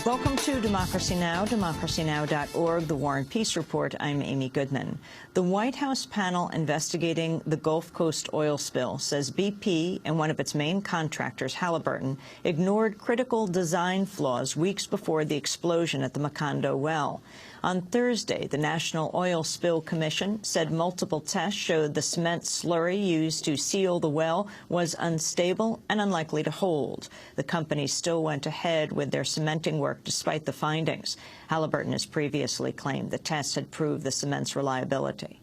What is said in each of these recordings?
Welcome to Democracy Now!, democracynow.org, The War and Peace Report. I'm Amy Goodman. The White House panel investigating the Gulf Coast oil spill says BP and one of its main contractors, Halliburton, ignored critical design flaws weeks before the explosion at the Macondo well. On Thursday, the National Oil Spill Commission said multiple tests showed the cement slurry used to seal the well was unstable and unlikely to hold. The company still went ahead with their cementing work despite the findings. Halliburton has previously claimed the tests had proved the cement's reliability.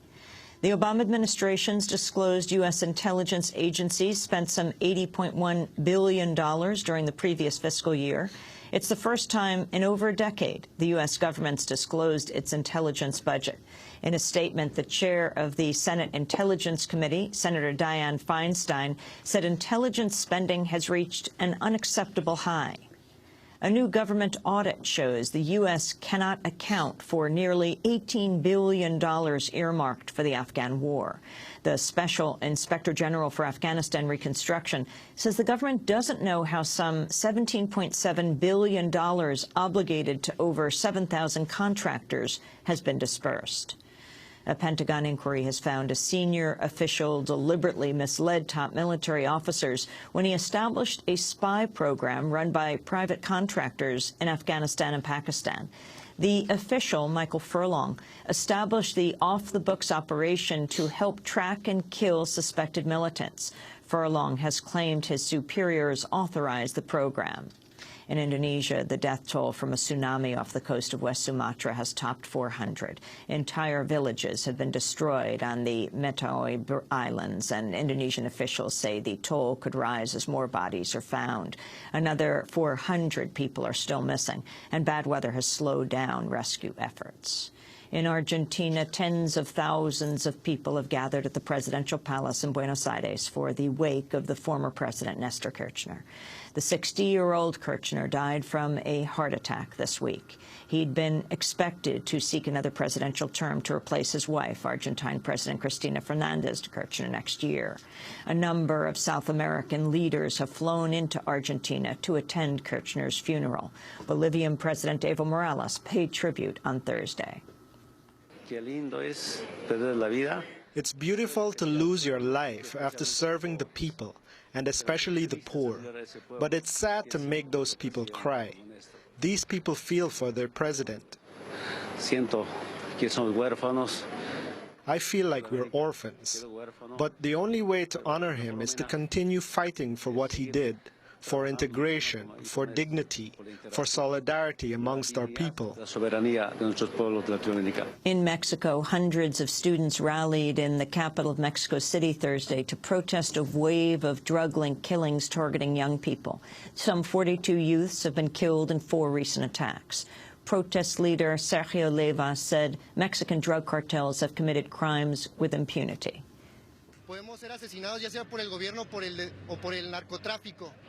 The Obama administration's disclosed U.S. intelligence agencies spent some $80.1 billion during the previous fiscal year. It's the first time in over a decade the U.S. government's disclosed its intelligence budget. In a statement, the chair of the Senate Intelligence Committee, Senator Dianne Feinstein, said intelligence spending has reached an unacceptable high. A new government audit shows the U.S. cannot account for nearly $18 billion earmarked for the Afghan war. The Special Inspector General for Afghanistan Reconstruction says the government doesn't know how some $17.7 billion obligated to over 7,000 contractors has been dispersed. A Pentagon inquiry has found a senior official deliberately misled top military officers when he established a spy program run by private contractors in Afghanistan and Pakistan. The official, Michael Furlong, established the off-the-books operation to help track and kill suspected militants. Furlong has claimed his superiors authorized the program. In Indonesia, the death toll from a tsunami off the coast of West Sumatra has topped 400. Entire villages have been destroyed on the Mentawai Islands, and Indonesian officials say the toll could rise as more bodies are found. Another 400 people are still missing, and bad weather has slowed down rescue efforts. In Argentina, tens of thousands of people have gathered at the presidential palace in Buenos Aires for the wake of the former president, Nestor Kirchner. The 60-year-old Kirchner died from a heart attack this week. He'd been expected to seek another presidential term to replace his wife, Argentine President Cristina Fernández de Kirchner, next year. A number of South American leaders have flown into Argentina to attend Kirchner's funeral. Bolivian President Evo Morales paid tribute on Thursday. It's beautiful to lose your life after serving the people, and especially the poor. But it's sad to make those people cry. These people feel for their president. I feel like we're orphans. But the only way to honor him is to continue fighting for what he did. For integration, for dignity, for solidarity amongst our people. In Mexico, hundreds of students rallied in the capital of Mexico City Thursday to protest a wave of drug-linked killings targeting young people. Some 42 youths have been killed in 4 recent attacks. Protest leader Sergio Leyva said Mexican drug cartels have committed crimes with impunity.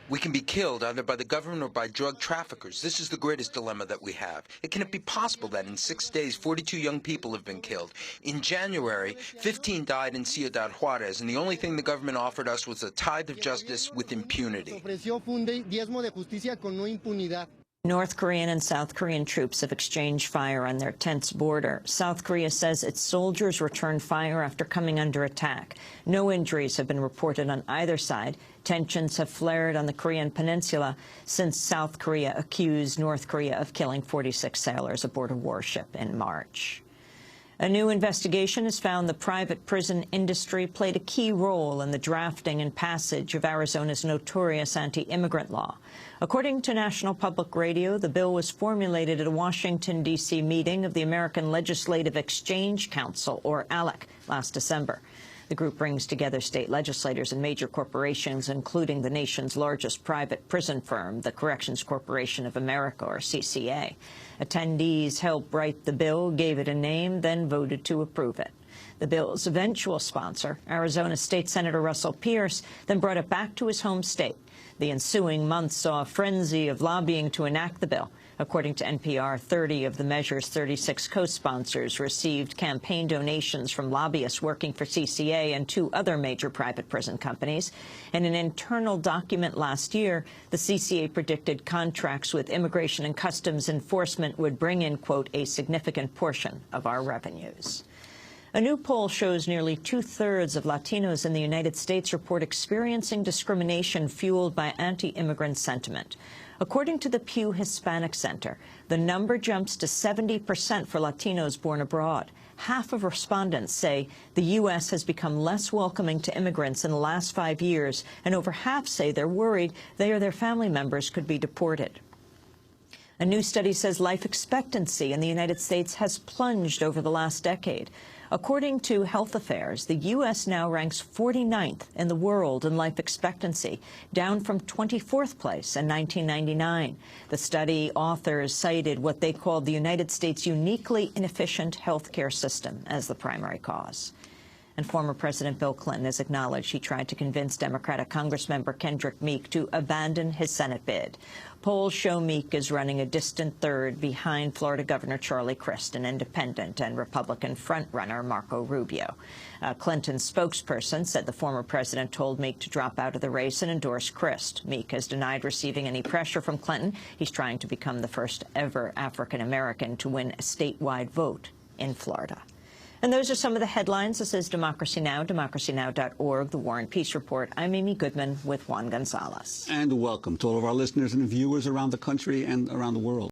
We can be killed either by the government or by drug traffickers. This is the greatest dilemma that we have. Can it be possible that in 6 days, 42 young people have been killed? In January, 15 died in Ciudad Juarez, and the only thing the government offered us was a tithe of justice with impunity. North Korean and South Korean troops have exchanged fire on their tense border. South Korea says its soldiers returned fire after coming under attack. No injuries have been reported on either side. Tensions have flared on the Korean peninsula since South Korea accused North Korea of killing 46 sailors aboard a warship in March. A new investigation has found the private prison industry played a key role in the drafting and passage of Arizona's notorious anti-immigrant law. According to National Public Radio, the bill was formulated at a Washington, D.C. meeting of the American Legislative Exchange Council, or ALEC, last December. The group brings together state legislators and major corporations, including the nation's largest private prison firm, the Corrections Corporation of America, or CCA. Attendees helped write the bill, gave it a name, then voted to approve it. The bill's eventual sponsor, Arizona State Senator Russell Pierce, then brought it back to his home state. The ensuing months saw a frenzy of lobbying to enact the bill. According to NPR, 30 of the measure's 36 co-sponsors received campaign donations from lobbyists working for CCA and 2 other major private prison companies. In an internal document last year, the CCA predicted contracts with Immigration and Customs Enforcement would bring in, quote, a significant portion of our revenues. A new poll shows nearly 2/3 of Latinos in the United States report experiencing discrimination fueled by anti-immigrant sentiment. According to the Pew Hispanic Center, the number jumps to 70% for Latinos born abroad. Half of respondents say the U.S. has become less welcoming to immigrants in the last 5 years, and over half say they're worried they or their family members could be deported. A new study says life expectancy in the United States has plunged over the last decade. According to Health Affairs, the U.S. now ranks 49th in the world in life expectancy, down from 24th place in 1999. The study authors cited what they called the United States' uniquely inefficient health care system as the primary cause. And former President Bill Clinton has acknowledged he tried to convince Democratic Congressmember Kendrick Meek to abandon his Senate bid. Polls show Meek is running a distant third behind Florida Governor Charlie Crist, an independent, and Republican frontrunner Marco Rubio. Clinton's spokesperson said the former president told Meek to drop out of the race and endorse Crist. Meek has denied receiving any pressure from Clinton. He's trying to become the first ever African-American to win a statewide vote in Florida. And those are some of the headlines. This is Democracy Now!, democracynow.org, The War and Peace Report. I'm Amy Goodman with Juan Gonzalez. And welcome to all of our listeners and viewers around the country and around the world.